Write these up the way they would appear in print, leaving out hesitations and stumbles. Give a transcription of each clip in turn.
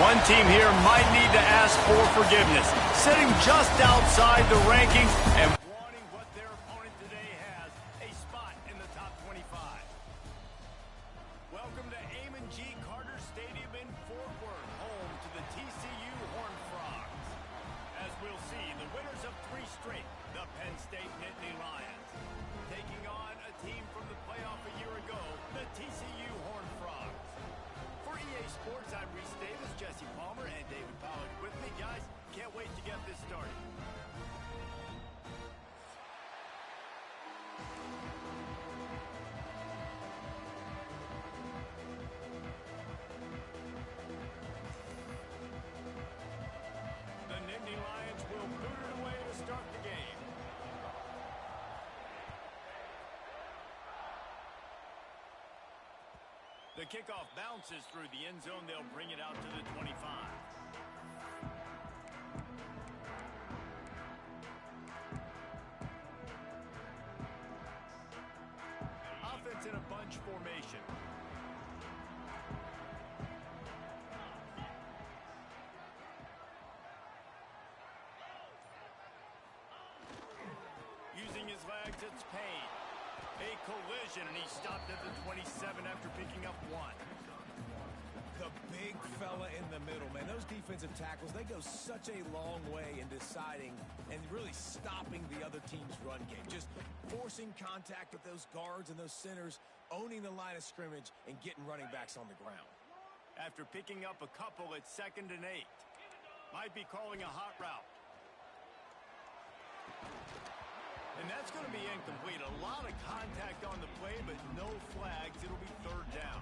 One team here might need to ask for forgiveness, sitting just outside the rankings and wanting what their opponent today has, a spot in the top 25. Welcome to Amon G. Carter Stadium in Fort Worth, home to the TCU Horned Frogs. As we'll see, the winners of 3 straight, the Penn State Nittany Lions, taking on a team from the playoff a year ago, the TCU Horned Frogs. For EA Sports, I'm Reese Davis, Jesse Palmer, and David Pollack with me. Guys, can't wait to get this started. The Nittany Lions will boot it away to start the game. The kickoff bounces through the end zone. They'll bring it out to the 25. Offense in a bunch formation. Using his legs, it's Payne. A collision, and he stopped at the 27 after picking up 1. The big fella in the middle, man. Those defensive tackles, they go such a long way in deciding and really stopping the other team's run game. Just forcing contact with those guards and those centers, owning the line of scrimmage, and getting running backs on the ground. After picking up a couple, it's 2nd and 8. Might be calling a hot route. And that's going to be incomplete. A lot of contact on the play, but no flags. It'll be 3rd down.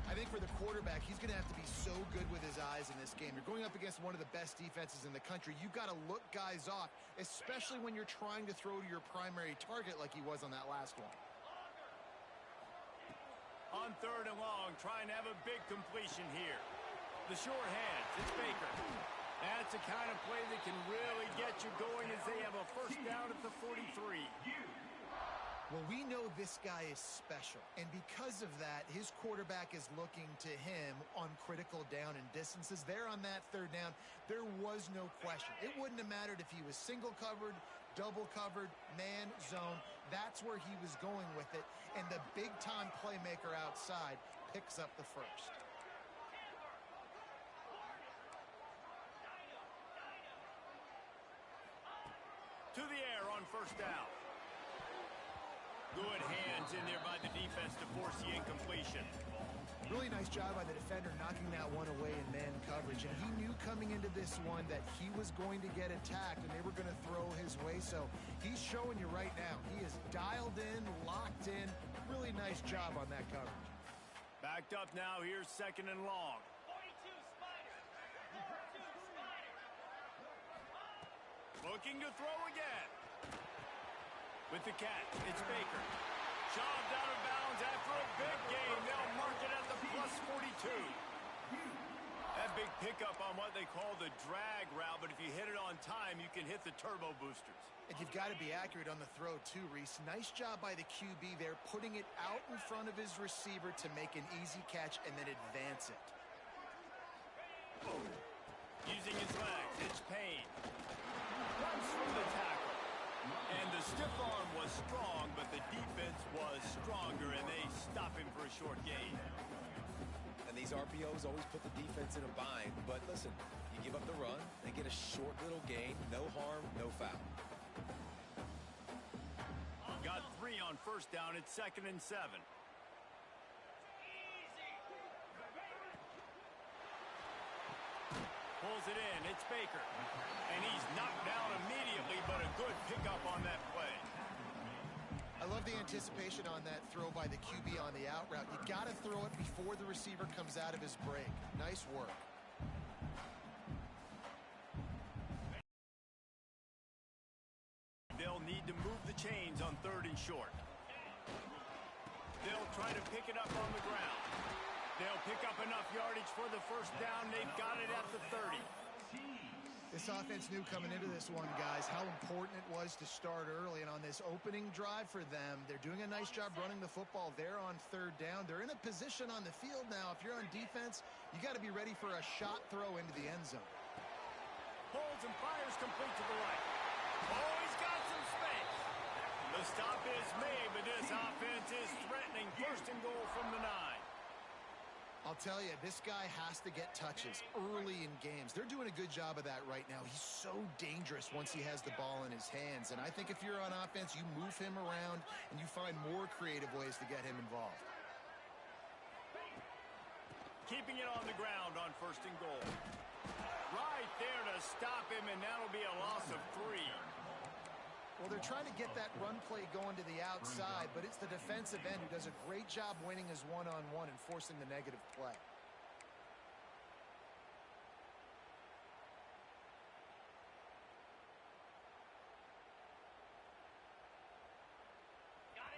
I think for the quarterback, he's going to have to be so good with his eyes in this game. You're going up against one of the best defenses in the country. You've got to look guys off, especially when you're trying to throw to your primary target like he was on that last one. On 3rd and long, trying to have a big completion here. The short hands, it's Baker. That's the kind of play that can really get you going as they have a 1st down at the 43. Well, we know this guy is special, and because of that, his quarterback is looking to him on critical down and distances. There on that 3rd down, there was no question. It wouldn't have mattered if he was single covered, double covered, man, zone. That's where he was going with it, and the big-time playmaker outside picks up the 1st. To the air on 1st down. Good hands in there by the defense to force the incompletion. Really nice job by the defender knocking that one away in man coverage. And he knew coming into this one that he was going to get attacked and they were going to throw his way. So he's showing you right now. He is dialed in, locked in. Really nice job on that coverage. Backed up now. Here's 2nd and long. Looking to throw again. With the catch, it's Baker. Shoved out of bounds after a big gain. They'll mark it at the +42. That big pickup on what they call the drag route, but if you hit it on time, you can hit the turbo boosters. And you've got to be accurate on the throw too, Reese. Nice job by the QB there, putting it out in front of his receiver to make an easy catch and then advance it. Using his legs, it's Payne. Runs through the tackle. And the stiff arm was strong, but the defense was stronger, and they stop him for a short gain. And these RPOs always put the defense in a bind. But listen, you give up the run, they get a short little gain, no harm, no foul. Got 3 on 1st down. It's 2nd and 7. Pulls it in. It's Baker. And he's knocked down immediately, but a good pickup on that play. I love the anticipation on that throw by the QB on the out route. You got to throw it before the receiver comes out of his break. Nice work. They'll need to move the chains on 3rd and short. They'll try to pick it up on the ground. They'll pick up enough yardage for the 1st down. They've got it at the 30. This offense knew coming into this one, guys, how important it was to start early. And on this opening drive for them, they're doing a nice job running the football there on third down. They're in a position on the field now. If you're on defense, you got to be ready for a shot throw into the end zone. Holds and fires complete to the right. Oh, he's got some space. The stop is made, but this offense is threatening. First and goal from the 9. I'll tell you, this guy has to get touches early in games. They're doing a good job of that right now. He's so dangerous once he has the ball in his hands. And I think if you're on offense, you move him around and you find more creative ways to get him involved. Keeping it on the ground on first and goal. Right there to stop him, and that'll be a loss of 3. Well, they're trying to get that run play going to the outside, but it's the defensive end who does a great job winning his one-on-one and forcing the negative play.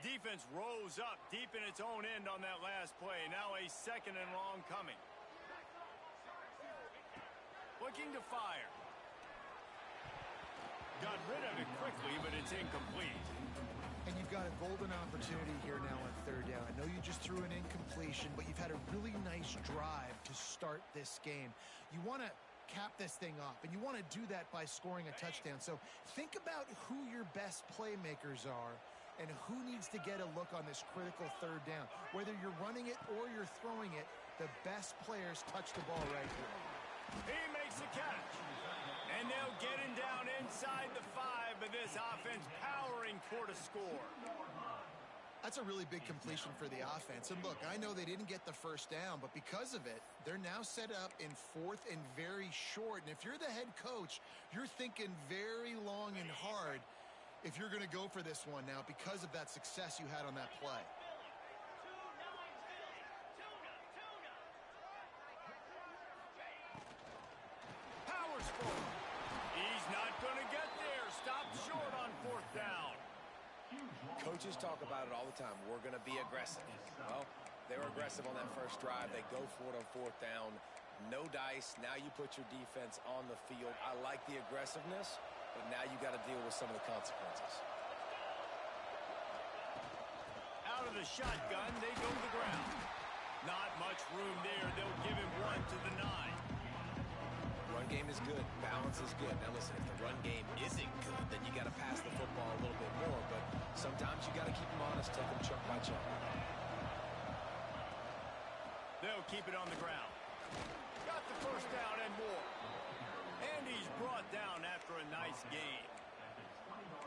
Defense rose up deep in its own end on that last play. Now a second and long coming. Looking to fire. Got rid of it quickly, but it's incomplete. And you've got a golden opportunity here now on third down. I know you just threw an incompletion, but you've had a really nice drive to start this game. You want to cap this thing off, and you want to do that by scoring a touchdown. So think about who your best playmakers are and who needs to get a look on this critical third down. Whether you're running it or you're throwing it, the best players touch the ball right here. He makes the catch. And they'll get him down inside the 5, but this offense powering toward a score. That's a really big completion for the offense. And look, I know they didn't get the first down, but because of it, they're now set up in 4th and very short. And if you're the head coach, you're thinking very long and hard if you're going to go for this one now because of that success you had on that play. Powers forward. He's not going to get there. Stopped short on 4th down. Coaches talk about it all the time. We're going to be aggressive. Well, they were aggressive on that first drive. They go for it on 4th down. No dice. Now you put your defense on the field. I like the aggressiveness, but now you got to deal with some of the consequences. Out of the shotgun, they go to the ground. Not much room there. They'll give him 1 to the 9. Run game is good. Balance is good. Now listen, if the run game isn't good, then you got to pass the football a little bit more. But sometimes you got to keep them honest, take them chunk by chunk. They'll keep it on the ground. Got the first down and more. And he's brought down after a nice gain.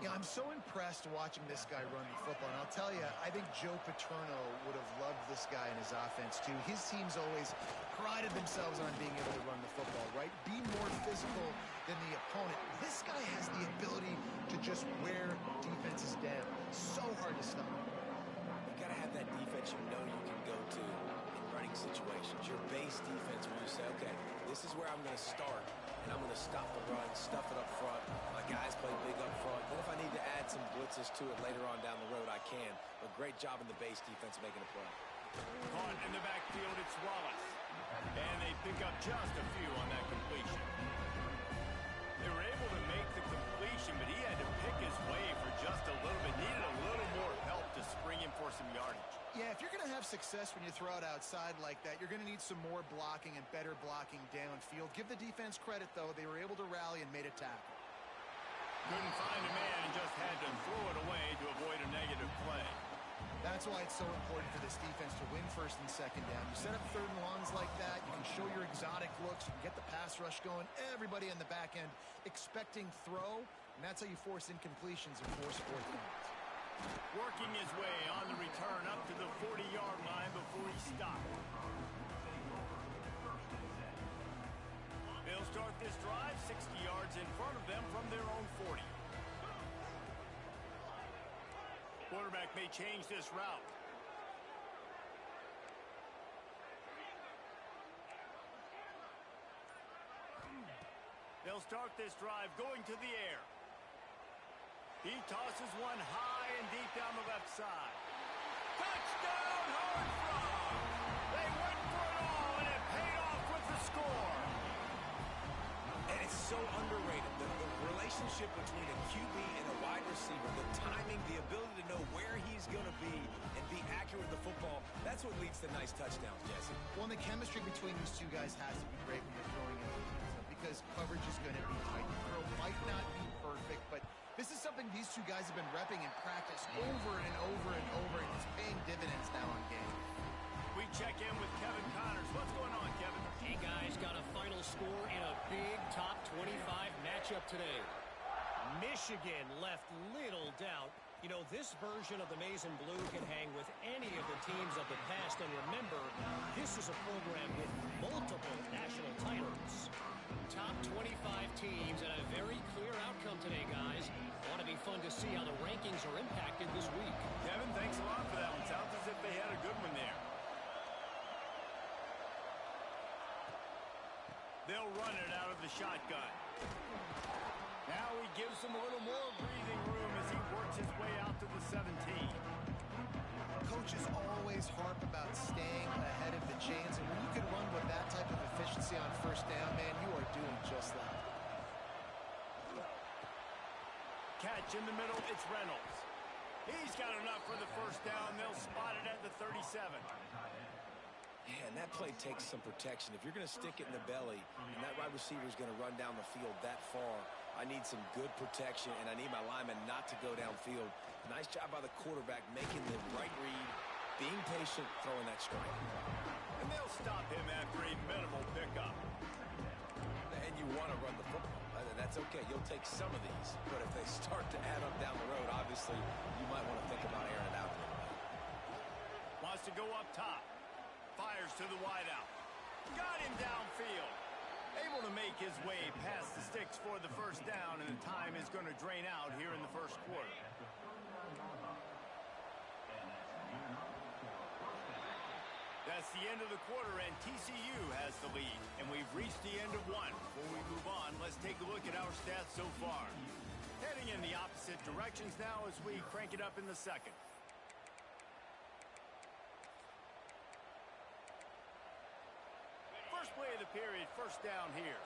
Yeah, I'm so impressed watching this guy run the football. And I'll tell you, I think Joe Paterno would have loved this guy in his offense, too. His teams always prided themselves on being able to run the football, right? Be more physical than the opponent. This guy has the ability to just wear defenses down. So hard to stop. You got to have that defense you know you can go to in running situations. Your base defense where you say, okay, this is where I'm going to start, and I'm going to stop the run, stuff it up front. My guys play big up front. Then if I need to add some blitzes to it later on down the road, I can. But great job in the base defense making a play. Caught in the backfield, it's Wallace. And they pick up just a few on that completion. They were able to make the completion, but he had to pick his way for just a little bit. Needed a little more help to spring him for some yardage. Yeah, if you're going to have success when you throw it outside like that, you're going to need some more blocking and better blocking downfield. Give the defense credit, though. They were able to rally and made a tackle. Couldn't find a man and just had to throw it away to avoid a negative play. That's why it's so important for this defense to win first and second down. You set up third and longs like that, you can show your exotic looks, you can get the pass rush going, everybody on the back end expecting throw, and that's how you force incompletions and force 4th downs. Working his way on the return up to the 40-yard line before he stopped. They'll start this drive 60 yards in front of them from their own 40. Quarterback may change this route. They'll start this drive going to the air. He tosses one high and deep down the left side. Touchdown, Horned Frogs! They went for it all, and it paid off with the score. And it's so underrated. relationship between a QB and a wide receiver, the timing, the ability to know where he's going to be and be accurate with the football, that's what leads to nice touchdowns, Jesse. Well, and the chemistry between these two guys has to be great when you're throwing in the end zone because coverage is going to be tight. The throw might not be perfect, but this is something these two guys have been repping in practice over and over and over, and it's paying dividends now on game. We check in with Kevin Connors. What's going on, Kevin? Hey, guys, got a final score in a big top 25 matchup today. Michigan left little doubt. You know, this version of the Maize and Blue can hang with any of the teams of the past. And remember, this is a program with multiple national titles. Top 25 teams and a very clear outcome today, guys. Ought to be fun to see how the rankings are impacted this week. Kevin, thanks a lot for that one. Sounds as if they had a good one there. They'll run it out of the shotgun. Now he gives them a little more breathing room as he works his way out to the 17. Coaches always harp about staying ahead of the chains, and when you can run with that type of efficiency on first down, man, you are doing just that. Catch in the middle, it's Reynolds. He's got enough for the first down. They'll spot it at the 37. Yeah, and that play takes some protection. If you're going to stick it in the belly and that wide receiver is going to run down the field that far, I need some good protection, and I need my lineman not to go downfield. Nice job by the quarterback making the right read, being patient, throwing that strike. And they'll stop him after a minimal pickup. And you want to run the football. That's okay. You'll take some of these. But if they start to add up down the road, obviously, you might want to think about airing it out a little bit. Wants to go up top. Fires to the wideout. Got him downfield. Able to make his way past the sticks for the first down, and the time is going to drain out here in the first quarter. That's the end of the quarter, and TCU has the lead. And we've reached the end of one. Before we move on, let's take a look at our stats so far. Heading in the opposite directions now as we crank it up in the second. First play of the period, first down here.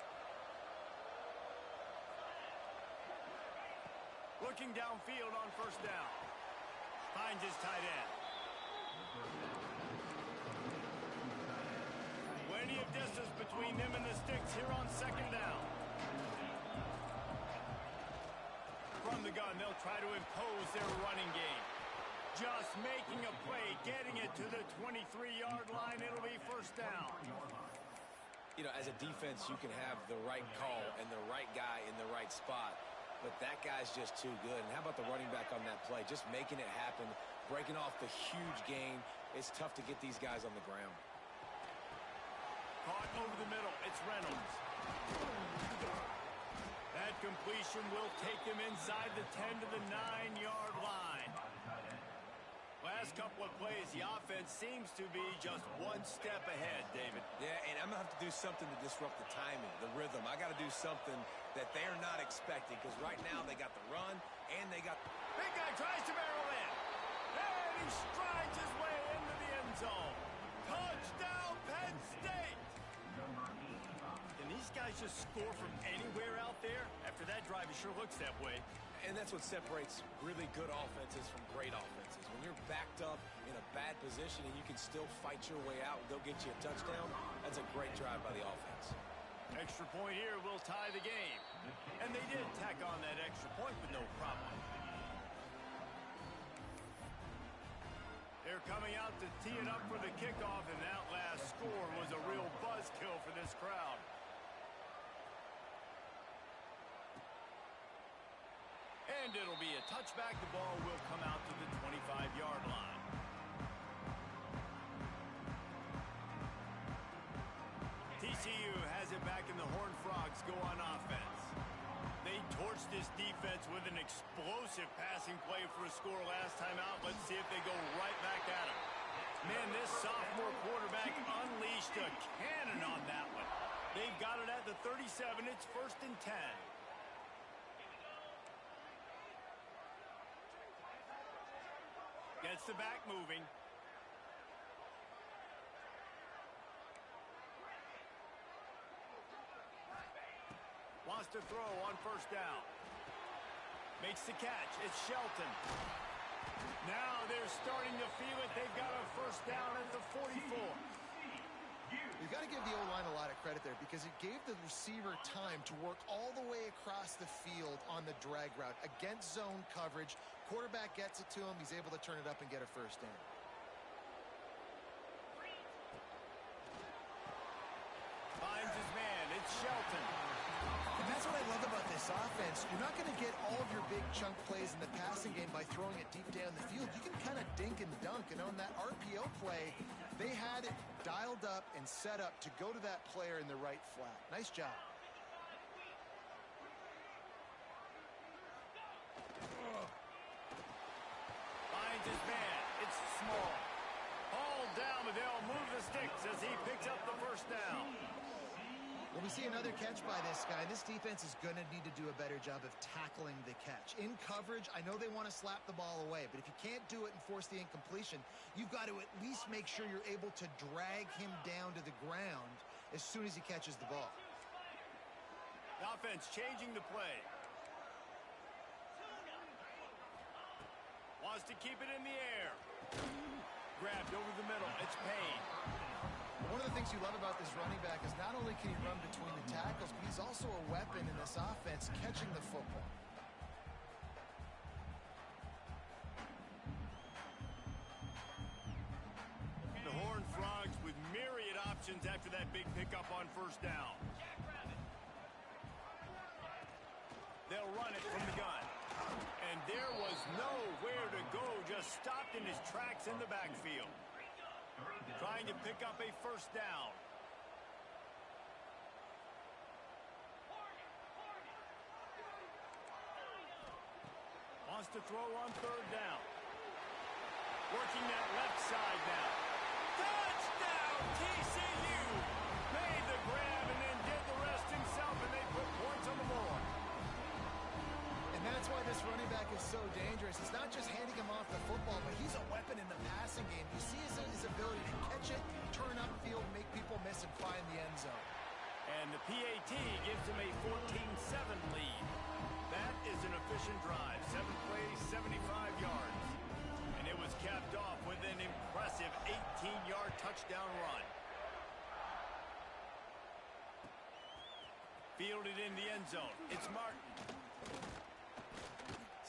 Looking downfield on first down. Finds his tight end. Plenty of distance between them and the sticks here on second down. From the gun, they'll try to impose their running game. Just making a play, getting it to the 23-yard line. It'll be first down. You know, as a defense, you can have the right call and the right guy in the right spot, but that guy's just too good. And how about the running back on that play? Just making it happen, breaking off the huge gain. It's tough to get these guys on the ground. Caught over the middle. It's Reynolds. That completion will take him inside the 10 to the 9-yard line. Last couple of plays, the offense seems to be just one step ahead, David. Yeah, and I'm going to have to do something to disrupt the timing, the rhythm. I got to do something that they're not expecting, because right now they got the run and they got... Big guy tries to barrel in. And he strides his way into the end zone. Touchdown, Penn State! Can these guys just score from anywhere out there? After that drive, it sure looks that way. And that's what separates really good offenses from great offenses. When you're backed up in a bad position and you can still fight your way out and go get you a touchdown, that's a great drive by the offense. Extra point here will tie the game. And they did tack on that extra point with no problem. They're coming out to tee it up for the kickoff, and that last score was a real buzzkill for this crowd. And it'll be a touchback. The ball will come out to the 25-yard line. TCU has it back, and the Horned Frogs go on offense. They torched this defense with an explosive passing play for a score last time out. Let's see if they go right back at him. Man, this sophomore quarterback unleashed a cannon on that one. They've got it at the 37. It's 1st and 10. Gets the back moving. Wants to throw on first down. Makes the catch. It's Shelton. Now they're starting to feel it. They've got a first down at the 44. You've got to give the O-line a lot of credit there because it gave the receiver time to work all the way across the field on the drag route against zone coverage. Quarterback gets it to him. He's able to turn it up and get a first down. Finds his man. It's Shelton. And that's what I love about this offense. You're not going to get all of your big chunk plays in the passing game by throwing it deep down the field. You can kind of dink and dunk. And on that RPO play, they had it dialed up and set up to go to that player in the right flat. Nice job. Finds his man. It's Small. All down, but they'll move the sticks as he picks up the first down. Well, we see another catch by this guy. This defense is going to need to do a better job of tackling the catch. In coverage, I know they want to slap the ball away, but if you can't do it and force the incompletion, you've got to at least make sure you're able to drag him down to the ground as soon as he catches the ball. The offense changing the play. Wants to keep it in the air. Grabbed over the middle. It's Payne. One of the things you love about this running back is not only can he run between the tackles, but he's also a weapon in this offense catching the football. The Horned Frogs with myriad options after that big pickup on first down. They'll run it from the gun. And there was nowhere to go, just stopped in his tracks in the backfield. Trying to pick up a first down. Wants to throw on third down. Working that left side now. Touchdown, TCU! Made the grab and then did the rest himself, and they put points on the board. And that's why this running back is so dangerous. It's not just handing him off the football, but he's a weapon in the passing game. You see his ability to catch it, turn upfield, make people miss, and find the end zone. And the PAT gives him a 14-7 lead. That is an efficient drive. 7 plays, 75 yards. And it was capped off with an impressive 18-yard touchdown run. Fielded in the end zone. It's Martin.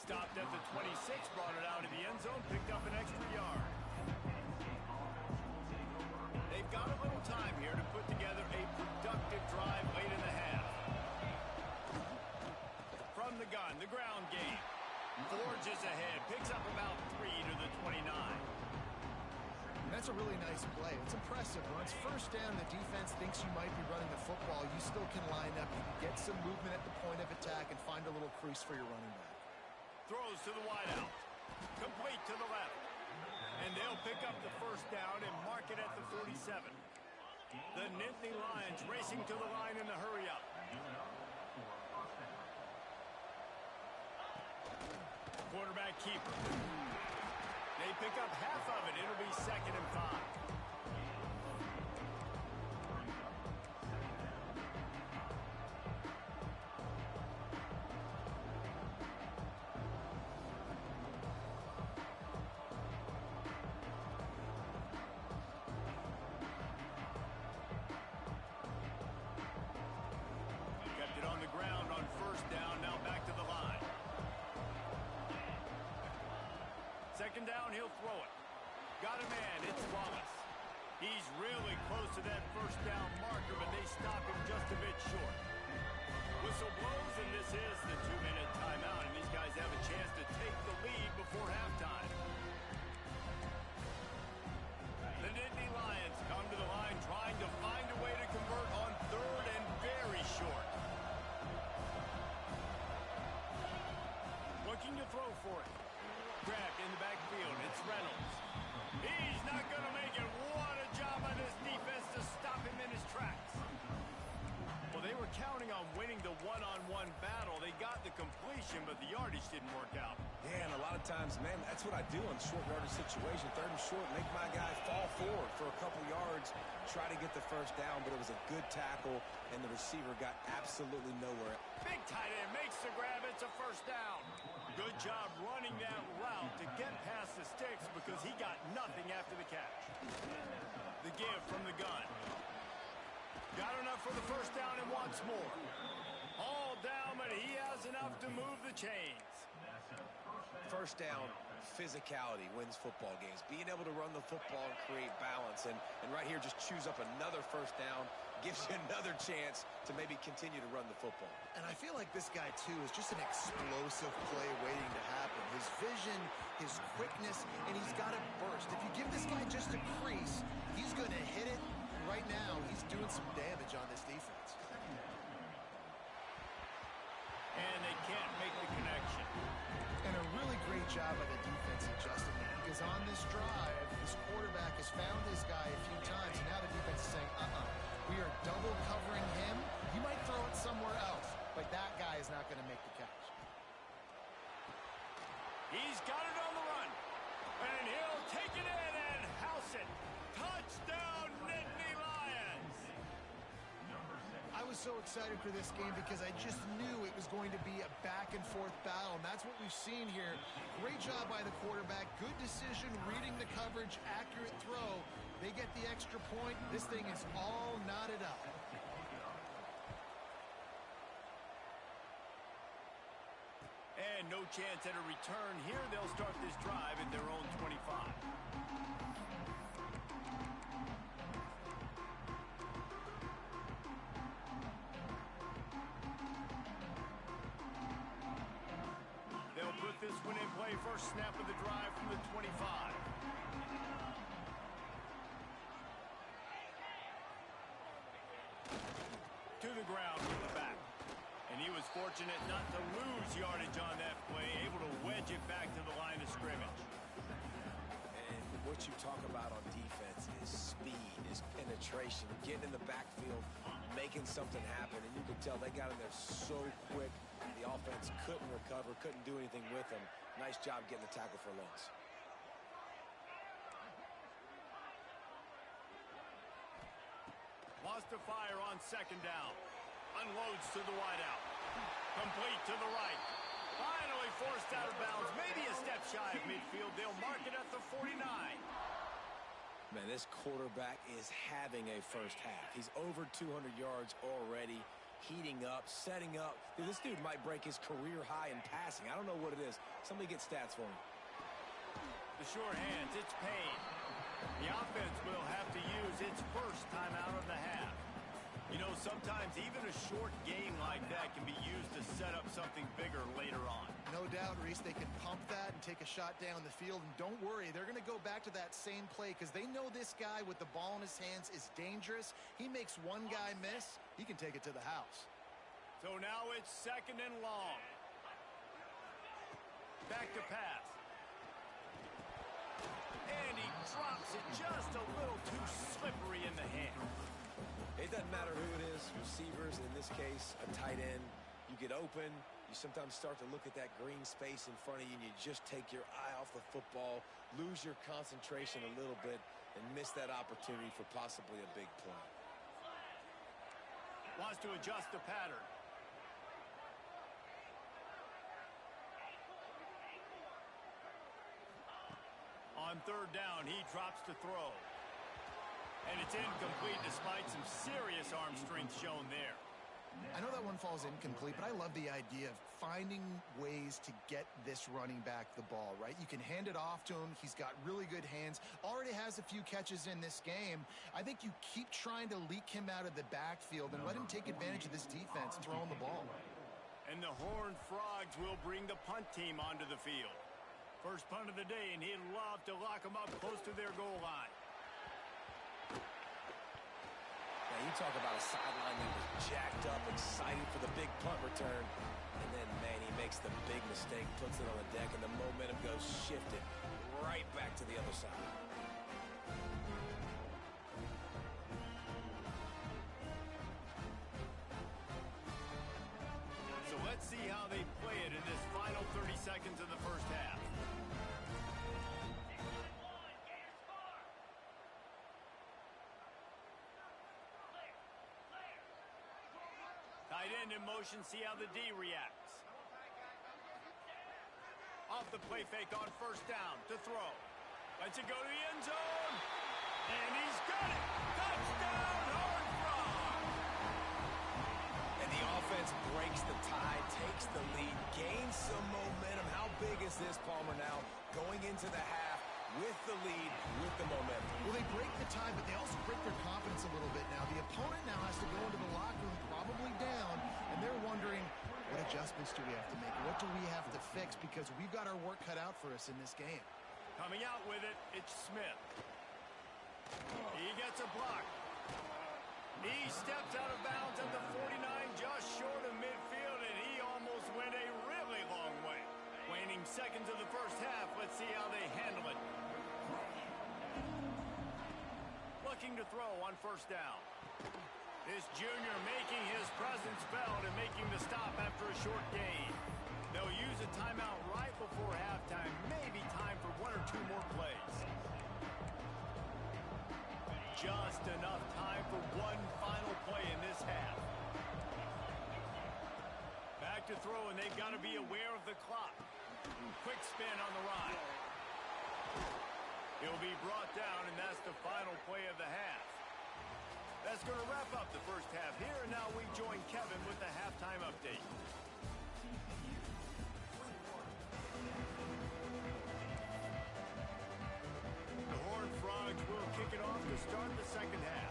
Stopped at the 26, brought it out of the end zone, picked up an extra yard. They've got a little time here to put together a productive drive late in the half. From the gun, the ground game. Forges ahead, picks up about 3 to the 29. And that's a really nice play. It's impressive. When it's first down, the defense thinks you might be running the football. You still can line up. You can get some movement at the point of attack and find a little crease for your running back. Throws to the wideout. Complete to the left. And they'll pick up the first down and mark it at the 47. The Nittany Lions racing to the line in the hurry-up. Quarterback keeper. They pick up half of it. It'll be 2nd and 5. Second down, he'll throw it. Got a man, it's Wallace. He's really close to that first down marker, but they stop him just a bit short. Whistle blows, and this is the 2-minute timeout, and these guys have a chance to take the lead before halftime. The Nittany Lions come to the line trying to find a way to convert on third and very short. Looking to throw for it. Grabbed in the backfield. It's Reynolds. He's not going to make it. What a job by this defense to stop him in his tracks. Well, counting on winning the one-on-one battle. They got the completion, but the yardage didn't work out. Yeah, and a lot of times, man, that's what I do on short yardage situation. Third and short, make my guy fall forward for a couple yards, try to get the first down, but it was a good tackle, and the receiver got absolutely nowhere. Big tight end makes the grab. It's a first down. Good job running that route to get past the sticks because he got nothing after the catch. The give from the gun. Got enough for the first down and wants more. All down, but he has enough to move the chains. First down, physicality wins football games. Being able to run the football and create balance. And right here, just choose up another first down. Gives you another chance to maybe continue to run the football. And I feel like this guy, too, is just an explosive play waiting to happen. His vision, his quickness, and he's got to burst. If you give this guy just a crease, he's going to hit it. Right now, he's doing some damage on this defense. And they can't make the connection. And a really great job by the defense adjusting that. Because on this drive, this quarterback has found his guy a few times, and now the defense is saying, we are double covering him. You might throw it somewhere else, but that guy is not going to make the catch. He's got it on the run. And he'll take it in and house it. Touchdown, Nittany Lions. I was so excited for this game because I just knew it was going to be a back-and-forth battle, and that's what we've seen here. Great job by the quarterback. Good decision, reading the coverage, accurate throw. They get the extra point. This thing is all knotted up. And no chance at a return here. They'll start this drive at their own 25. They'll put this one in play. First snap of the drive from the 25. To the ground with the back. And he was fortunate not to lose yardage on that play, able to wedge it back to the line of scrimmage. And what you talk about on defense is speed, is penetration, getting in the backfield, making something happen. And you could tell they got in there so quick. The offense couldn't recover, couldn't do anything with them. Nice job getting the tackle for loss. Lost to fire on second down. Unloads to the wideout. Complete to the right. Finally forced out of bounds. Maybe a step shy of midfield. They'll mark it at the 49. Man, this quarterback is having a first half. He's over 200 yards already, heating up, setting up. Dude, this dude might break his career high in passing. I don't know what it is. Somebody get stats for him. The sure hands, it's Payne. The offense will have to use its first timeout of the half. You know, sometimes even a short game like that can be used to set up something bigger later on. No doubt, Reese, they can pump that and take a shot down the field. And don't worry, they're going to go back to that same play because they know this guy with the ball in his hands is dangerous. He makes one guy miss, he can take it to the house. So now it's second and long. Back to pass. And he drops it just a little too slippery in the hand. It doesn't matter who it is, receivers, in this case, a tight end. You get open, you sometimes start to look at that green space in front of you, and you just take your eye off the football, lose your concentration a little bit, and miss that opportunity for possibly a big play. Wants to adjust the pattern. On third down, he drops to throw. And it's incomplete despite some serious arm strength shown there. I know that one falls incomplete, but I love the idea of finding ways to get this running back the ball, right? You can hand it off to him. He's got really good hands. Already has a few catches in this game. I think you keep trying to leak him out of the backfield and let him take advantage of this defense throwing the ball. And the Horned Frogs will bring the punt team onto the field. First punt of the day, and he'd love to lock them up close to their goal line. Now, you talk about a sideline that was jacked up, excited for the big punt return. And then, man, he makes the big mistake, puts it on the deck, and the momentum goes shifted right back to the other side. seconds of the first half. Tight end in motion, see how the D reacts. Off the play fake on first down to throw. Lets it go to the end zone. And he's got it. Touchdown, Horned Frogs. And the offense breaks the tie, takes the lead, gains some momentum. How big is this, Palmer, now going into the half with the lead, with the momentum? Well, they break the tie, but they also break their confidence a little bit now. The opponent now has to go into the locker room probably down, and they're wondering, what adjustments do we have to make? What do we have to fix? Because we've got our work cut out for us in this game. Coming out with it, it's Smith. He gets a block. He steps out of bounds at the 49, just short of midfield, and he almost went a really long way. Waning seconds of the first half, let's see how they handle it. Looking to throw on first down. This junior making his presence felt and making the stop after a short gain. They'll use a timeout right before halftime. Maybe time for one or two more plays. Just enough time for one final play in this half. Back to throw, and they've got to be aware of the clock. Quick spin on the ride. He'll be brought down, and that's the final play of the half. That's going to wrap up the first half here, and now we join Kevin with the halftime update. The Horned Frogs will kick it off to start the second half.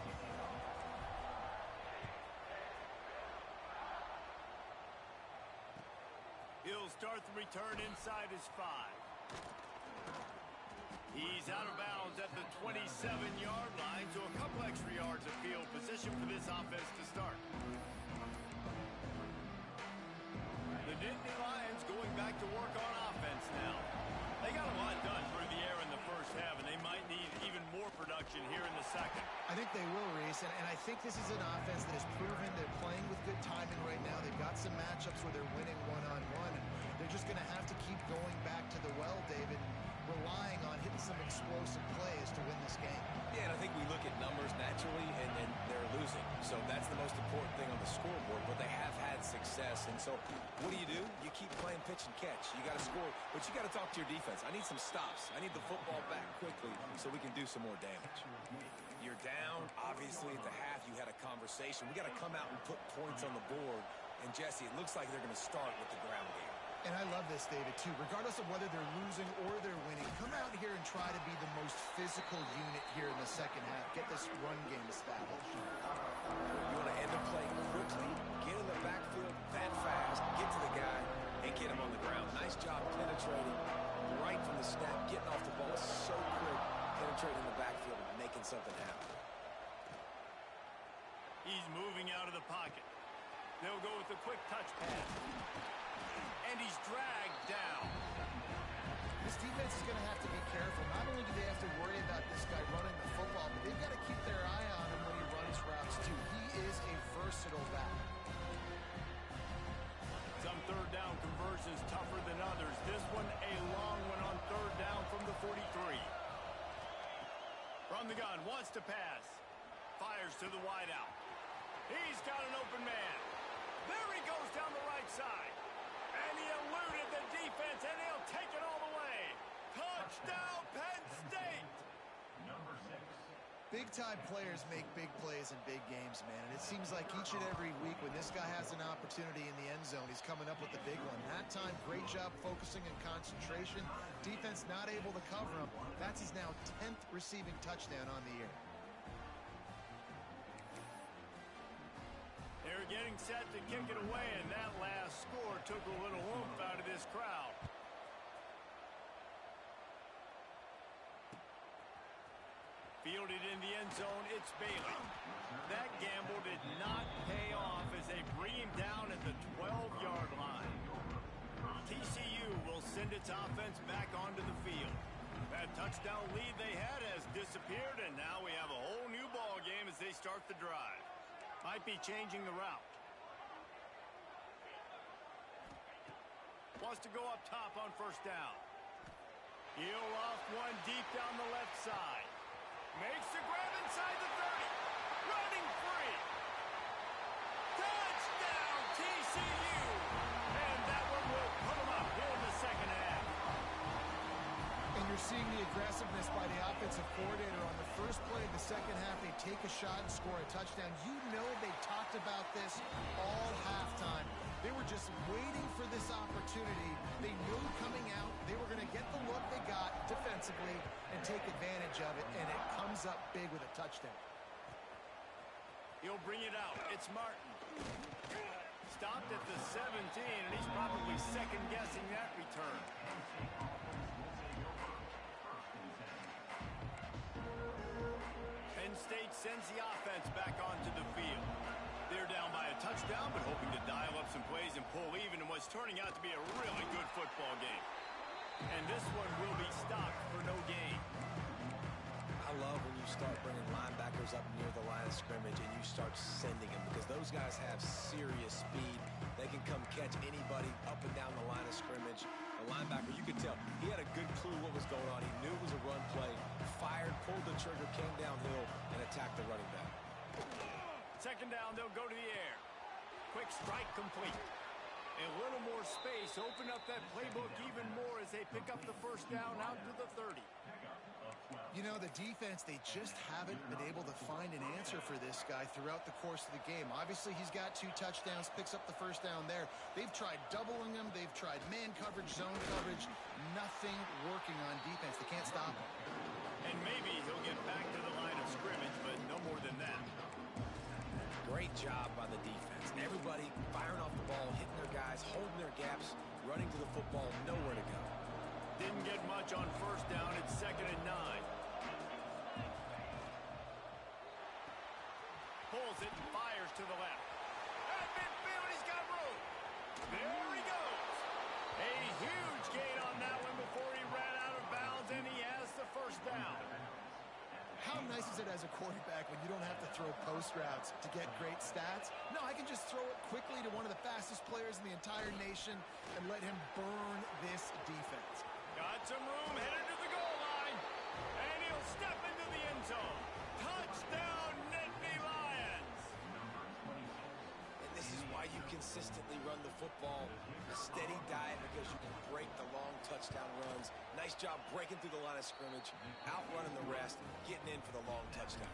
He'll start the return inside his 5. He's out of bounds at the 27-yard line, so a couple extra yards of field position for this offense to start. The Nittany Lions going back to work on offense now. They got a lot done through the air in the first half, and they might need even more production here in the second. I think they will, Reese, and I think this is an offense that has proven they're playing with good timing right now. They've got some matchups where they're winning one-on-one. They're just going to have to keep going back to the well, David, relying on hitting some explosive plays to win this game. Yeah, and I think we look at numbers naturally, and they're losing. So that's the most important thing on the scoreboard, but they have had success. And so what do? You keep playing pitch and catch. You got to score, but you got to talk to your defense. I need some stops. I need the football back quickly so we can do some more damage. You're down. Obviously, at the half, you had a conversation. We got to come out and put points on the board. And, Jesse, it looks like they're going to start with the ground game. And I love this, David, too. Regardless of whether they're losing or they're winning, come out here and try to be the most physical unit here in the second half. Get this run game established. You want to end the play quickly, get in the backfield that fast, get to the guy, and get him on the ground. Nice job penetrating right from the snap, getting off the ball so quick, penetrating the backfield and making something happen. He's moving out of the pocket. They'll go with the quick touch pass. And he's dragged down. This defense is going to have to be careful. Not only do they have to worry about this guy running the football, but they've got to keep their eye on him when he runs routes, too. He is a versatile back. Some third down conversions tougher than others. This one a long one on third down from the 43. From the gun, wants to pass. Fires to the wideout. He's got an open man. There he goes down the right side. And he eluded the defense, and he'll take it all the way. Touchdown, Penn State! Number 6. Big-time players make big plays in big games, man. And it seems like each and every week when this guy has an opportunity in the end zone, he's coming up with the big one. That time, great job focusing and concentration. Defense not able to cover him. That's his now 10th receiving touchdown on the year. They're getting set to kick it away, and that last score took a little oomph out of this crowd. Fielded in the end zone, it's Bailey. That gamble did not pay off as they bring him down at the 12-yard line. TCU will send its offense back onto the field. That touchdown lead they had has disappeared, and now we have a whole new ball game as they start the drive. Might be changing the route. wants to go up top on first down. He'll off one deep down the left side. Makes the grab inside the 30. Running free. Touchdown, TCU! And that one will put them up here in the second half. And you're seeing the aggressiveness by the offensive coordinator on the first play of the second half. They take a shot and score a touchdown. You know they talked about this all halftime. They were just waiting for this opportunity. They knew coming out they were going to get the look they got defensively and take advantage of it, and it comes up big with a touchdown. He'll bring it out. It's Martin. Stopped at the 17, and he's probably second-guessing that return. Penn State sends the offense back onto the field. They're down by a touchdown, but hoping to dial up some plays and pull even in what's turning out to be a really good football game. And this one will be stopped for no gain. I love when you start bringing linebackers up near the line of scrimmage and you start sending them, because those guys have serious speed. They can come catch anybody up and down the line of scrimmage. The linebacker, you could tell, he had a good clue what was going on. He knew it was a run play, fired, pulled the trigger, came downhill, and attacked the running back. Second down, they'll go to the air. Quick strike complete. A little more space. Open up that playbook even more as they pick up the first down out to the 30. You know, the defense, they just haven't been able to find an answer for this guy throughout the course of the game. Obviously, he's got 2 touchdowns, picks up the first down there. They've tried doubling him. They've tried man coverage, zone coverage. Nothing working on defense. They can't stop him. And maybe he'll get back to the line of scrimmage, but no more than that. Great job by the defense. Everybody firing off the ball, hitting their guys, holding their gaps, running to the football, nowhere to go. Didn't get much on first down. It's 2nd and 9. Pulls it and fires to the left. At midfield, he's got room. There he goes. A huge gain on that one before he ran out of bounds, and he has the first down. How nice is it as a quarterback when you don't have to throw post routes to get great stats? No, I can just throw it quickly to one of the fastest players in the entire nation and let him burn this defense. Got some room, headed to the goal line, and he'll step into the end zone. Touchdown, Nittany Lions! And this is why you consistently run the football, a steady diet, because you can break the long touchdown runs. Nice job breaking through the line of scrimmage, outrunning the rest, getting in for the long touchdown.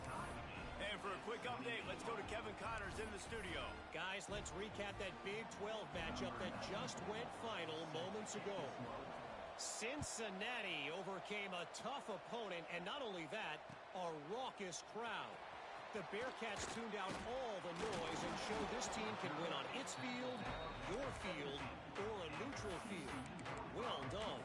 And for a quick update, let's go to Kevin Connors in the studio. Guys, let's recap that Big 12 matchup that just went final moments ago. Cincinnati overcame a tough opponent, and not only that, a raucous crowd. The Bearcats tuned out all the noise and showed this team can win on its field, your field, or a neutral field. Well done.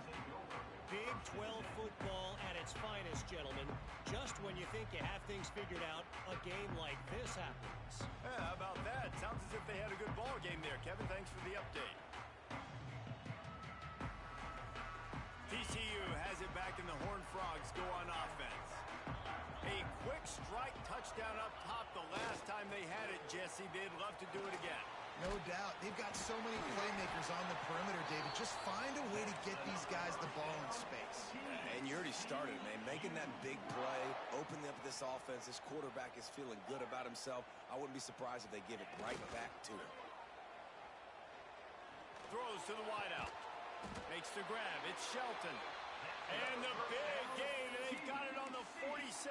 Big 12 football at its finest, gentlemen. Just when you think you have things figured out, a game like this happens. Yeah, how about that? Sounds as if they had a good ball game there. Kevin, thanks for the update. TCU has it back, and the Horned Frogs go on offense. A quick strike touchdown up top the last time they had it, Jesse. They'd love to do it again. No doubt. They've got so many playmakers on the perimeter, David. Just find a way to get these guys the ball in space. And you already started, man. Making that big play, opening up this offense. This quarterback is feeling good about himself. I wouldn't be surprised if they give it right back to him. Throws to the wideout. Makes the grab. It's Shelton. And the big gain, and they've got it on the 46.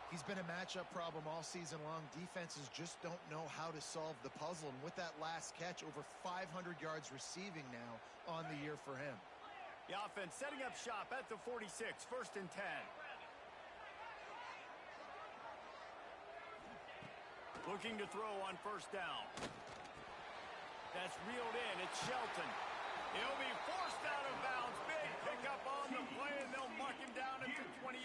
He's been a matchup problem all season long. Defenses just don't know how to solve the puzzle. And with that last catch, over 500 yards receiving now on the year for him. The offense setting up shop at the 46, 1st and 10. Looking to throw on first down. That's reeled in. It's Shelton. He'll be forced out of bounds. Big pickup on the play, and they'll mark him down at the 28.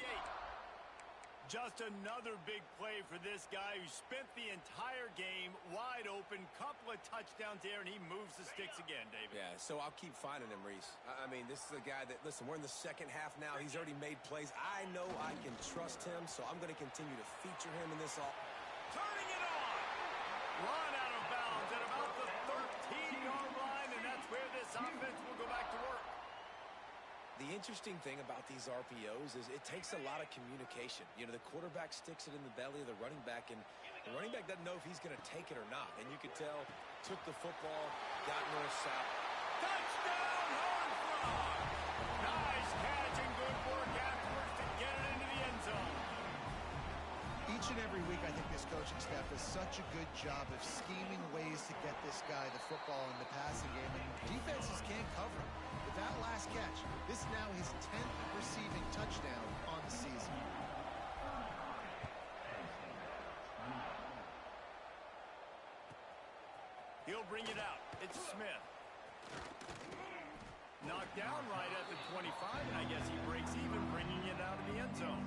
Just another big play for this guy who spent the entire game wide open. Couple of touchdowns there, and he moves the sticks again, David. Yeah, so I'll keep finding him, Reese. I mean, this is a guy that, listen, we're in the second half now. He's already made plays. I know I can trust him, so I'm going to continue to feature him in this all. Turning it on. Run out of bounds at about the 13-yard line, and that's where this interesting thing about these RPOs is it takes a lot of communication. You know, the quarterback sticks it in the belly of the running back, and the running back doesn't know if he's going to take it or not. And you could tell, took the football, got north-south. Touchdown, Horned Frog! Nice catch and good work afterwards to get it into the end zone. Each and every week, I think this coaching staff does such a good job of scheming ways to get this guy the football in the passing game, and defenses can't cover him. With that last catch, this is now his 10th receiving touchdown on the season. He'll bring it out. It's Smith. Knocked down right at the 25, and I guess he breaks even, bringing it out of the end zone.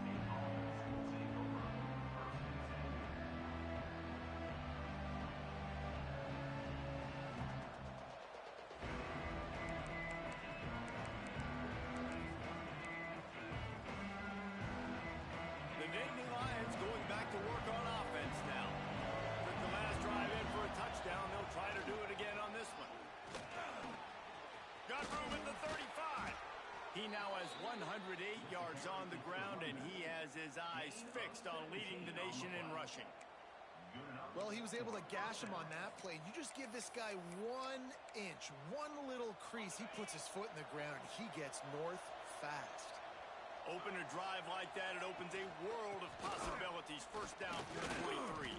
The Nittany Lions going back to work on offense now. Took the last drive in for a touchdown. They'll try to do it again on this one. Got room at the 35. He now has 108 yards on the ground, and he has his eyes fixed on leading the nation in rushing. Well, he was able to gash him on that play. You just give this guy 1 inch, one little crease. He puts his foot in the ground. He gets north fast. Open a drive like that, it opens a world of possibilities. First down for the 23.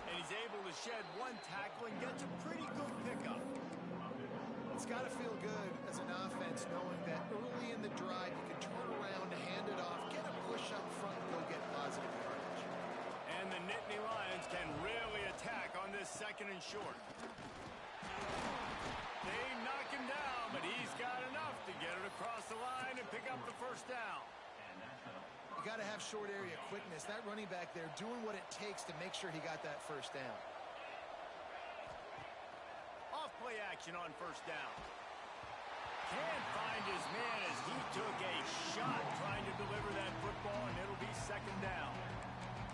And he's able to shed one tackle and gets a pretty good pickup. It's got to feel good as an offense knowing that early in the drive you can turn around, hand it off, get a push up front, and go get positive yardage. And the Nittany Lions can really attack on this second and short. They knock him down, but he's got enough to get it across the line and pick up the first down. You got to have short area quickness. That running back there doing what it takes to make sure he got that first down. Off play action on first down. Can't find his man as he took a shot trying to deliver that football, and it'll be second down.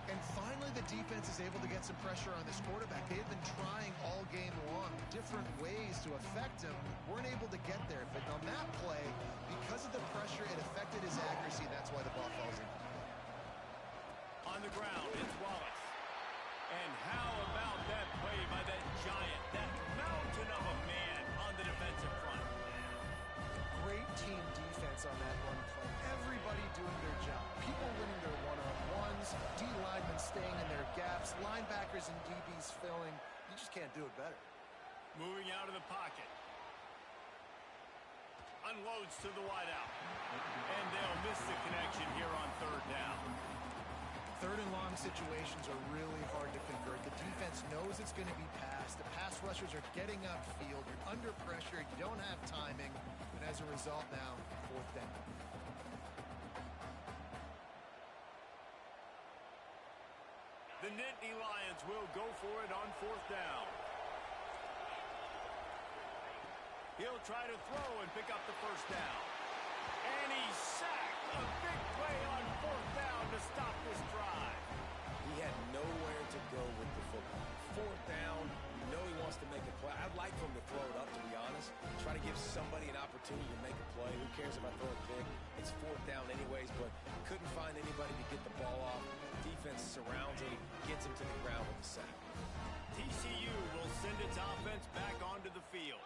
And finally, the defense is able to get some pressure on this quarterback. They've been trying all game long different ways to affect him. Weren't able to get there. But on that play, because of the pressure, it affected his accuracy. That's why the ball falls in. On the ground, it's Wallace. And how about that play by that giant, that mountain of a man on the defensive front? Great team defense on that run play. Everybody doing their job. People winning their one-on-ones, D linemen staying in their gaps, linebackers and DBs filling. You just can't do it better. Moving out of the pocket. Unloads to the wideout. And they'll miss the connection here on third down. Third and long situations are really hard to convert. The defense knows it's going to be passed. The pass rushers are getting upfield. You're under pressure. You don't have timing. And as a result now, fourth down. The Nittany Lions will go for it on fourth down. He'll try to throw and pick up the first down. And he's sacked. A big play on fourth down to stop this drive. He had nowhere to go with the football. Fourth down, you know he wants to make a play. I'd like for him to throw it up, to be honest. Try to give somebody an opportunity to make a play. Who cares if I throw a pick? It's fourth down anyways, but couldn't find anybody to get the ball off. Defense surrounds him, gets him to the ground with the sack. TCU will send its offense back onto the field.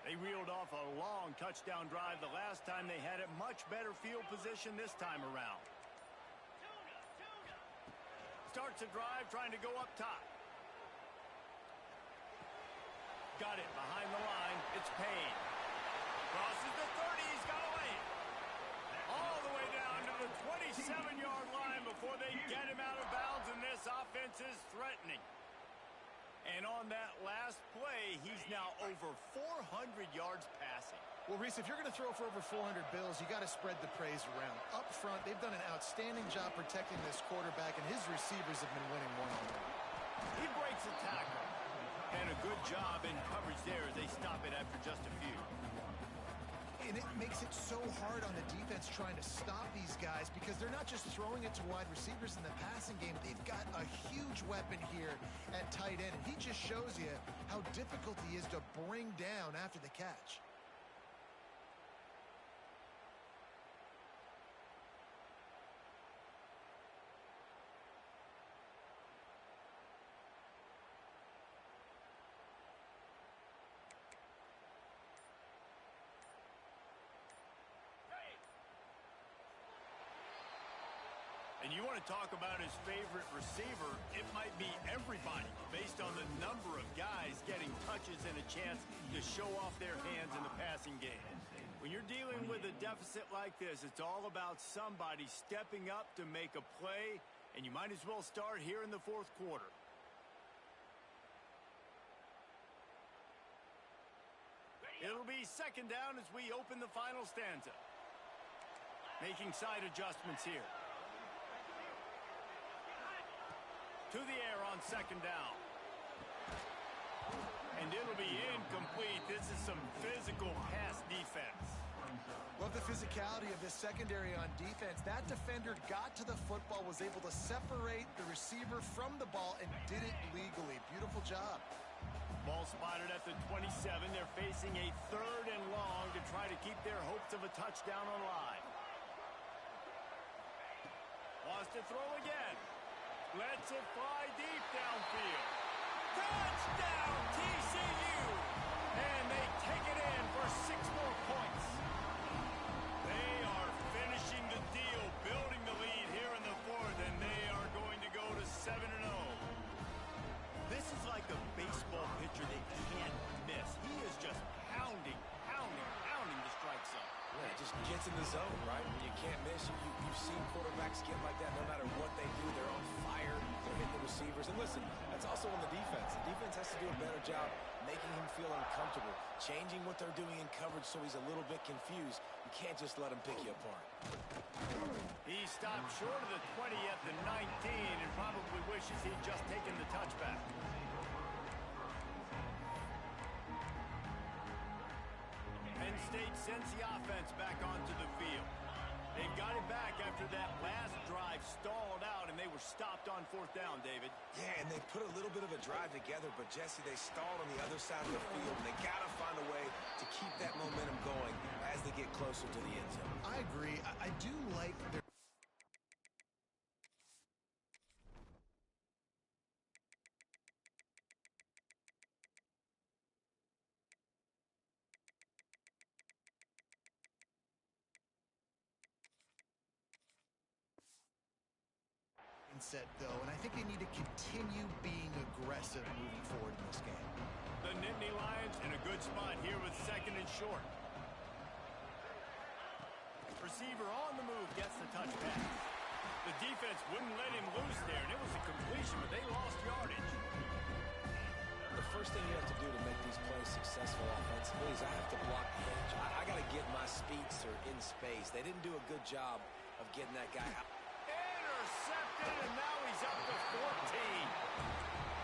They reeled off a long touchdown drive the last time they had it. Much better field position this time around. Starts a drive trying to go up top. Got it behind the line. It's Payne. Crosses the 30. He's got away. All the way down to the 27-yard line before they get him out of bounds, and this offense is threatening. And on that last play, he's now over 400 yards passing. Well, Reese, if you're going to throw for over 400 bills, you got to spread the praise around. Up front, they've done an outstanding job protecting this quarterback, and his receivers have been winning one-on-one. He breaks a tackle. And a good job in coverage there as they stop it after just a few. And it makes it so hard on the defense trying to stop these guys because they're not just throwing it to wide receivers in the passing game. They've got a huge weapon here at tight end. And he just shows you how difficult he is to bring down after the catch. And you want to talk about his favorite receiver, it might be everybody based on the number of guys getting touches and a chance to show off their hands in the passing game. When you're dealing with a deficit like this, it's all about somebody stepping up to make a play, and you might as well start here in the fourth quarter. It'll be second down as we open the final stanza. Making side adjustments here. To the air on second down. And it'll be incomplete. This is some physical pass defense. Love the physicality of this secondary on defense. That defender got to the football, was able to separate the receiver from the ball, and did it legally. Beautiful job. Ball spotted at the 27. They're facing a third and long to try to keep their hopes of a touchdown alive. Wants to throw again. Lets it fly deep downfield. Touchdown, TCU! And they take it in for 6 more points. They are finishing the deal, building the lead here in the fourth, and they are going to go to 7-0. This is like a baseball pitcher they can't miss. He is just pounding the strike zone. Yeah, it just gets in the zone, right? When you can't miss, you've seen quarterbacks get like that no matter what they do. They're on fire. They're hitting the receivers. And listen, that's also on the defense. The defense has to do a better job making him feel uncomfortable, changing what they're doing in coverage so he's a little bit confused. You can't just let him pick you apart. He stopped short of the 20 at the 19 and probably wishes he'd just taken the touchback. Penn State sends the offense back onto the field. They've got it back after that last drive stalled out, and they were stopped on fourth down, David. Yeah, and they put a little bit of a drive together, but, Jesse, they stalled on the other side of the field, and they got to find a way to keep that momentum going as they get closer to the end zone. I agree. I do like their set, though, and I think they need to continue being aggressive moving forward in this game. The Nittany Lions in a good spot here with second and short. Receiver on the move gets the touch pass. The defense wouldn't let him loose there, and it was a completion, but they lost yardage. The first thing you have to do to make these plays successful offensively is I have to block the edge. I got to get my speedster in space. They didn't do a good job of getting that guy out. Intercepted, and now he's up to 14.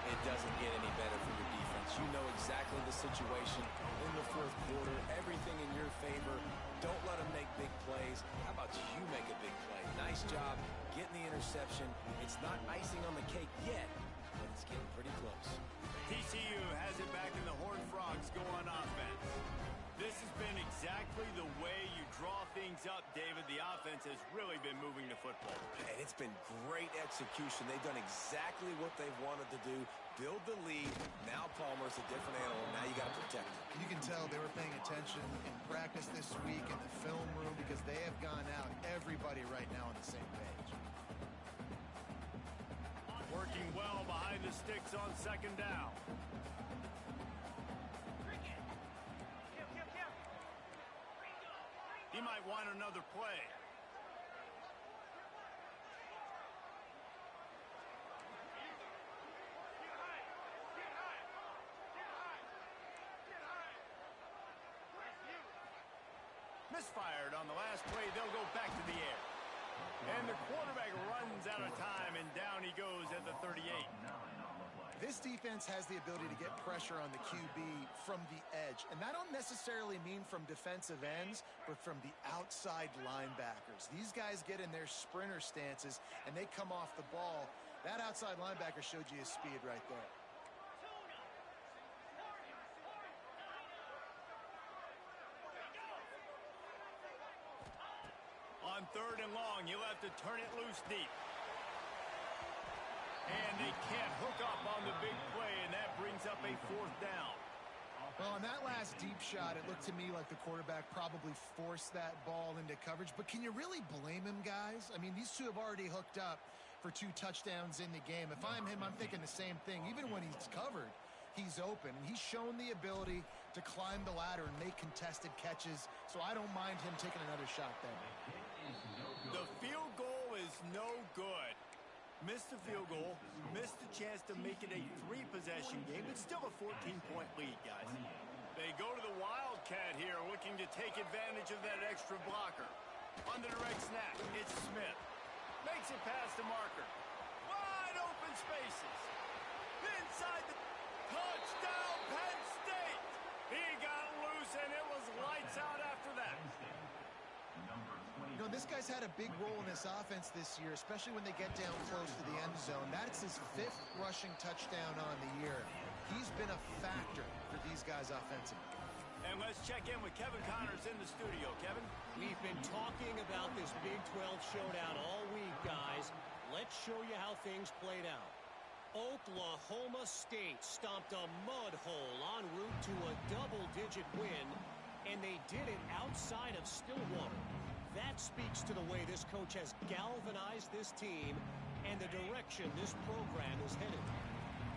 It doesn't get any better for your defense. You know exactly the situation in the fourth quarter. Everything in your favor. Don't let them make big plays. How about you make a big play? Nice job getting the interception. It's not icing on the cake yet, but it's getting pretty close. TCU has it back, and the Horned Frogs go on offense. This has been exactly the way you draw things up, David. The offense has really been moving the football. And it's been great execution. They've done exactly what they've wanted to do. Build the lead. Now Palmer's a different animal. Now you got to protect him. You can tell they were paying attention in practice this week in the film room because they have gone out, everybody right now on the same page. Working well behind the sticks on second down. He might want another play. Misfired on the last play. They'll go back to the air. And the quarterback runs out of time, and down he goes at the 38. This defense has the ability to get pressure on the QB from the edge. And that don't necessarily mean from defensive ends, but from the outside linebackers. These guys get in their sprinter stances, and they come off the ball. That outside linebacker showed you his speed right there. On third and long, you'll have to turn it loose deep. And they can't hook up on the big play, and that brings up a fourth down. Well, on that last deep shot, it looked to me like the quarterback probably forced that ball into coverage. But can you really blame him, guys? I mean, these two have already hooked up for 2 touchdowns in the game. If I'm him, I'm thinking the same thing. Even when he's covered, he's open. And he's shown the ability to climb the ladder and make contested catches. So I don't mind him taking another shot there. The field goal is no good. Missed the field goal, missed the chance to make it a 3-possession game. It's still a 14-point lead, guys. They go to the Wildcat here, looking to take advantage of that extra blocker. On the direct snap, it's Smith. Makes it past the marker. Wide open spaces. Inside the touchdown, Penn State. He got loose, and it was lights out after that. You know, this guy's had a big role in this offense this year, especially when they get down close to the end zone. That's his 5th rushing touchdown on the year. He's been a factor for these guys offensively. And let's check in with Kevin Connors in the studio. Kevin? We've been talking about this Big 12 showdown all week, guys. Let's show you how things played out. Oklahoma State stomped a mud hole en route to a double-digit win, and they did it outside of Stillwater. That speaks to the way this coach has galvanized this team and the direction this program is headed.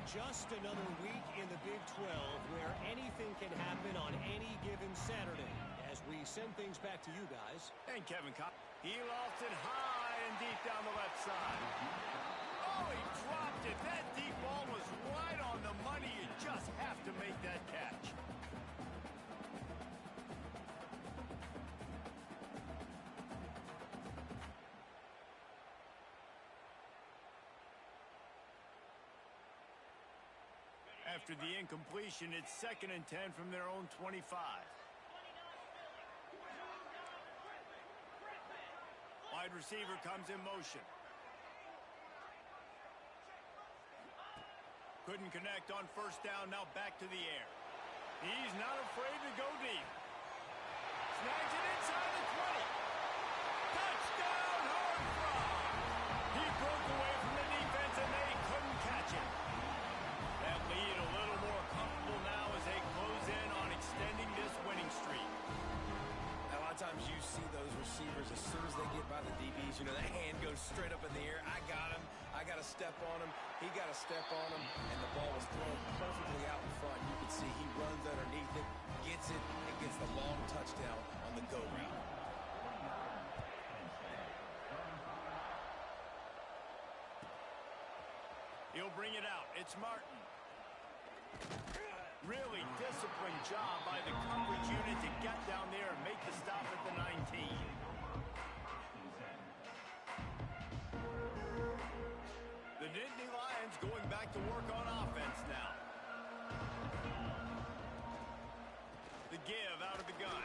Just another week in the Big 12 where anything can happen on any given Saturday. As we send things back to you guys. And Kevin Connors. He lofted high and deep down the left side. Oh, he dropped it. That deep ball was right on the money. You just have to make that catch. After the incompletion, it's 2nd and 10 from their own 25. Wide receiver comes in motion. Couldn't connect on first down, now back to the air. He's not afraid to go deep. Snags it inside the 20. Touchdown, Horned Frog! He broke away from the defense and they couldn't catch him. That lead a little more comfortable now as they close in on extending this winning streak. A lot of times you see those receivers, as soon as they get by the DBs, you know, that hand goes straight up in the air. I got him. I got to step on him. He got to step on him. And the ball was thrown perfectly out in front. You can see he runs underneath it, gets it, and gets the long touchdown on the go route. He'll bring it out. It's Martin. Really disciplined job by the coverage unit to get down there and make the stop at the 19. The Nittany Lions going back to work on offense now. The give out of the gun.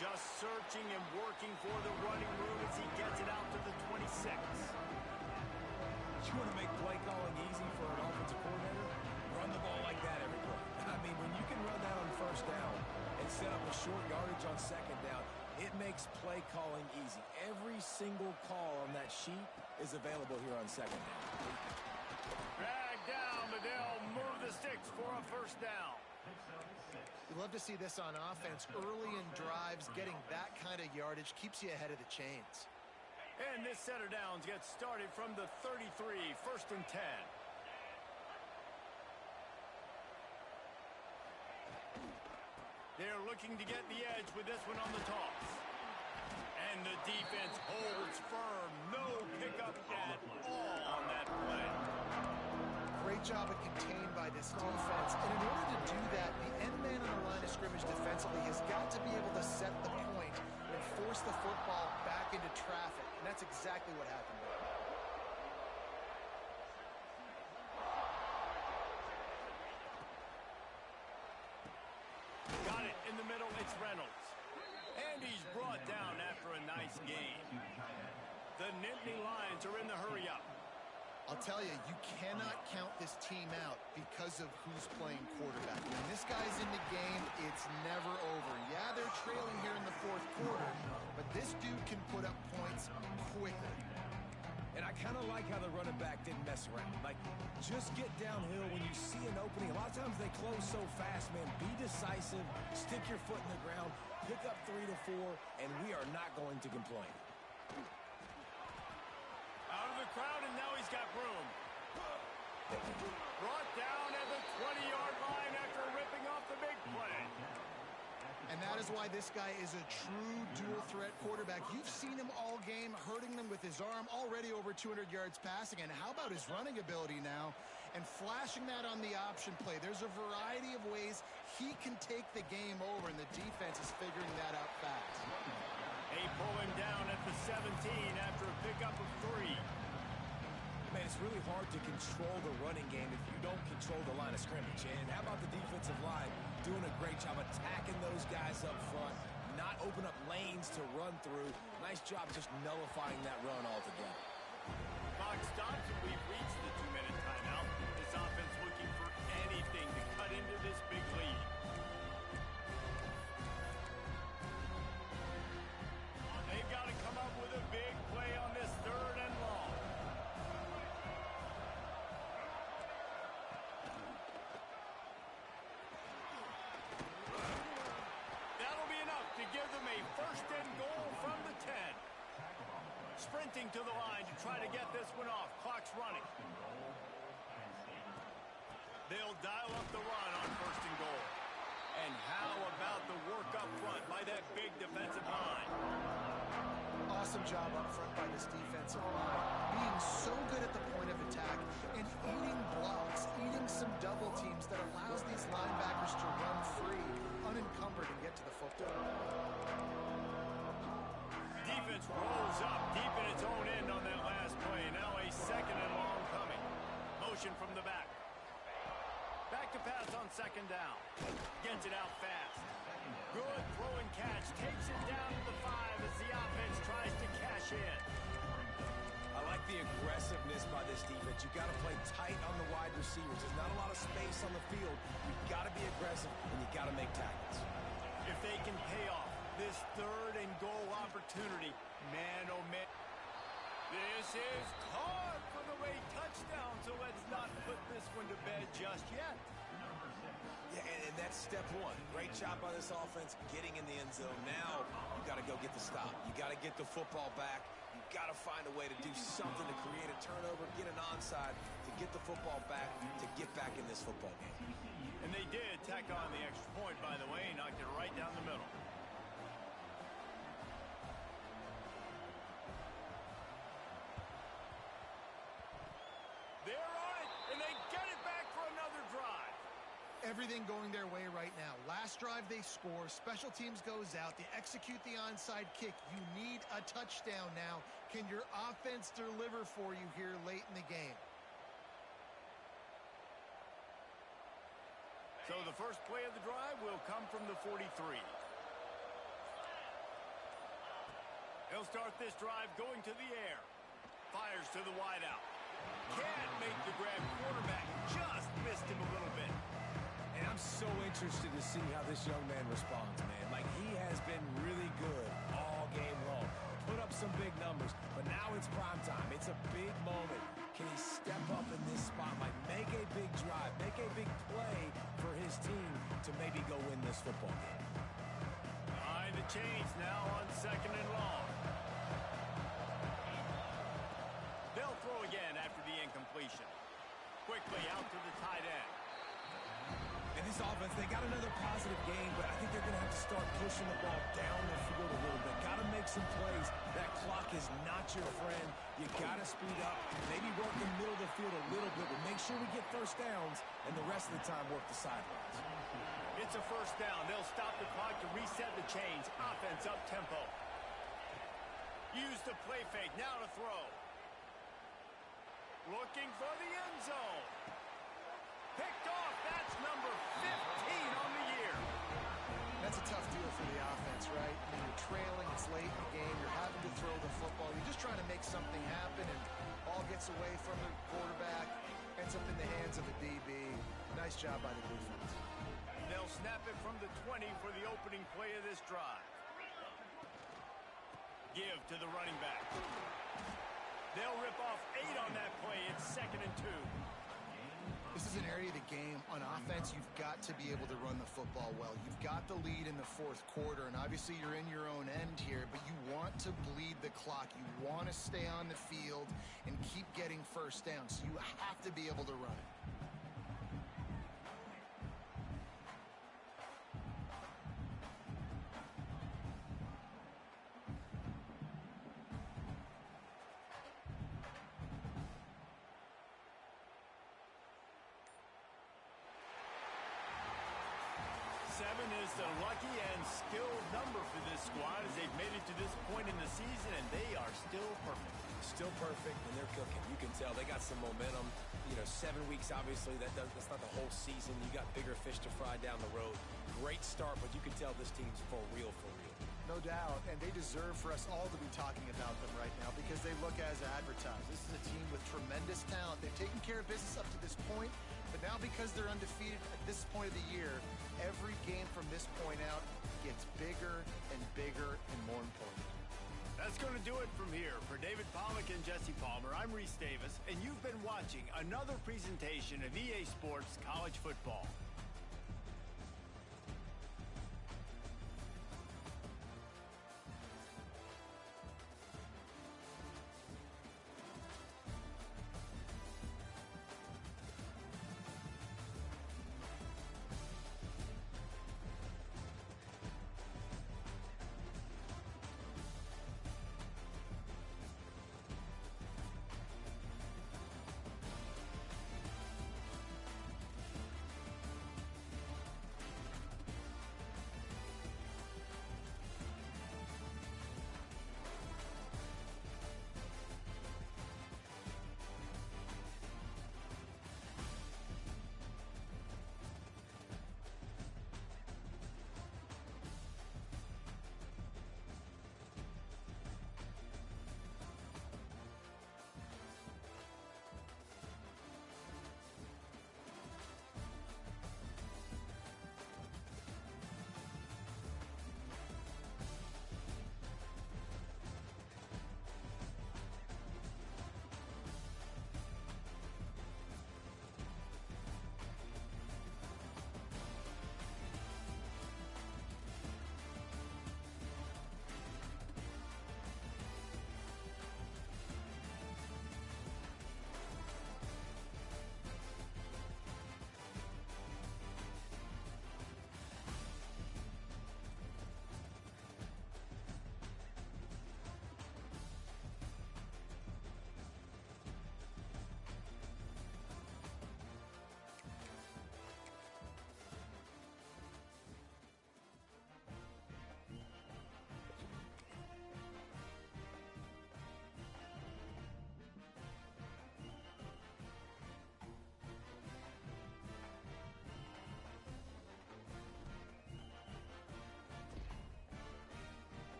Just searching and working for the running room as he gets it out to the 26. You want to make play calling easy for an offensive coordinator? Run the ball like that every play. I mean, when you can run that on first down and set up a short yardage on second down, it makes play calling easy. Every single call on that sheet is available here on second down. Drag down, but they'll move the sticks for a first down. You love to see this on offense. Early in drives, getting that kind of yardage keeps you ahead of the chains. And this set of downs gets started from the 33, 1st and 10. They're looking to get the edge with this one on the toss. And the defense holds firm. No pickup at all on that play. Great job of contained by this defense. And in order to do that, the end man on the line of scrimmage defensively has got to be able to set the point and force the football back into traffic. And that's exactly what happened there. Got it in the middle, it's Reynolds. And he's brought down after a nice game. The Nittany Lions are in the hurry-up. I'll tell you, you cannot count this team out because of who's playing quarterback. When this guy's in the game, it's never over. Yeah, they're trailing here in the 4th quarter, but this dude can put up points quickly. And I kind of like how the running back didn't mess around. Like, just get downhill when you see an opening. A lot of times they close so fast, man. Be decisive, stick your foot in the ground, pick up 3 to 4, and we are not going to complain. Out of the crowd, and now he's got room. Brought down at the 20-yard line after ripping off the big play. And that is why this guy is a true dual-threat quarterback. You've seen him all game, hurting them with his arm, already over 200 yards passing. And how about his running ability now? And flashing that on the option play. There's a variety of ways he can take the game over, and the defense is figuring that out fast. They pull him down at the 17 after a pickup of 3. Man, it's really hard to control the running game if you don't control the line of scrimmage. And how about the defensive line doing a great job attacking those guys up front, not open up lanes to run through. Nice job just nullifying that run altogether. Clock stops, and we've reached the 2-minute timeout. This offense looking for anything to cut into this big lead. They've got to come up with a big play on this 3rd and long. That'll be enough to give them a 1st and goal from the 10. Sprinting to the line to try to get this one off. Clock's running. They'll dial up the run on 1st and goal. And how about the work up front by that big defensive line? Awesome job up front by this defensive line. Being so good at the point of attack and eating blocks, eating some double teams that allows these linebackers to run free, unencumbered, and get to the football. Defense rolls up deep in its own end on that last play. Now a 2nd and long coming. Motion from the back. Back to pass on 2nd down. Gets it out fast. Good throw and catch. Takes it down to the 5 as the offense tries to cash in. I like the aggressiveness by this defense. You got to play tight on the wide receivers. There's not a lot of space on the field. You've got to be aggressive, and you got to make tackles. If they can pay off this 3rd and goal opportunity, man, oh man. This is caught for the way touchdown, so let's not put this one to bed just yet. Yeah, and that's step 1. Great job by this offense getting in the end zone. Now you got to go get the stop. You got to get the football back. You got to find a way to do something to create a turnover, get an onside, to get the football back, to get back in this football game. And they did tack on the extra point, by the way, knocked it right down the middle. They're on it, and they get it back for another drive. Everything going their way right now. Last drive they score. Special teams goes out. They execute the onside kick. You need a touchdown now. Can your offense deliver for you here late in the game? So the first play of the drive will come from the 43. He'll start this drive going to the air. Fires to the wideout. Can't make the grab. Quarterback just missed him a little bit. And I'm so interested to see how this young man responds, man. Like, he has been really good all game long. Put up some big numbers, but now it's prime time. It's a big moment. Can he step up in this spotlight, make a big drive, make a big play for his team to maybe go win this football game? Behind the chains now on 2nd and long. They'll throw again after the incompletion. Quickly out to the tight end. And this offense, they got another positive game, but I think they're going to have to start pushing the ball down the field a little bit. Got to make some plays. That clock is not your friend. You got to speed up, maybe work the middle of the field a little bit, but make sure we get first downs, and the rest of the time work the sidelines. It's a 1st down. They'll stop the clock to reset the chains. Offense up tempo. Use the play fake. Now to throw. Looking for the end zone. Picked off. That's number 15 on the year. That's a tough deal for the offense, right? I mean, you're trailing, it's late in the game, you're having to throw the football. You're just trying to make something happen, and ball gets away from the quarterback, ends up in the hands of the DB. Nice job by the defense. They'll snap it from the 20 for the opening play of this drive. Give to the running back. They'll rip off 8 on that play. It's 2nd and 2. This is an area of the game. On offense, you've got to be able to run the football well. You've got the lead in the 4th quarter, and obviously you're in your own end here, but you want to bleed the clock. You want to stay on the field and keep getting first down, so you have to be able to run it. 7 is the lucky and skilled number for this squad as they've made it to this point in the season, and they are still perfect. Still perfect, and they're cooking. You can tell they got some momentum. 7 weeks, obviously, that's not the whole season. You got bigger fish to fry down the road. Great start, but you can tell this team's for real, for real. No doubt, and they deserve for us all to be talking about them right now because they look as advertised. This is a team with tremendous talent. They've taken care of business up to this point, but now because they're undefeated at this point of the year, every game from this point out gets bigger and bigger and more important. That's going to do it from here. For David Pollack and Jesse Palmer, I'm Reese Davis, and you've been watching another presentation of EA Sports College Football.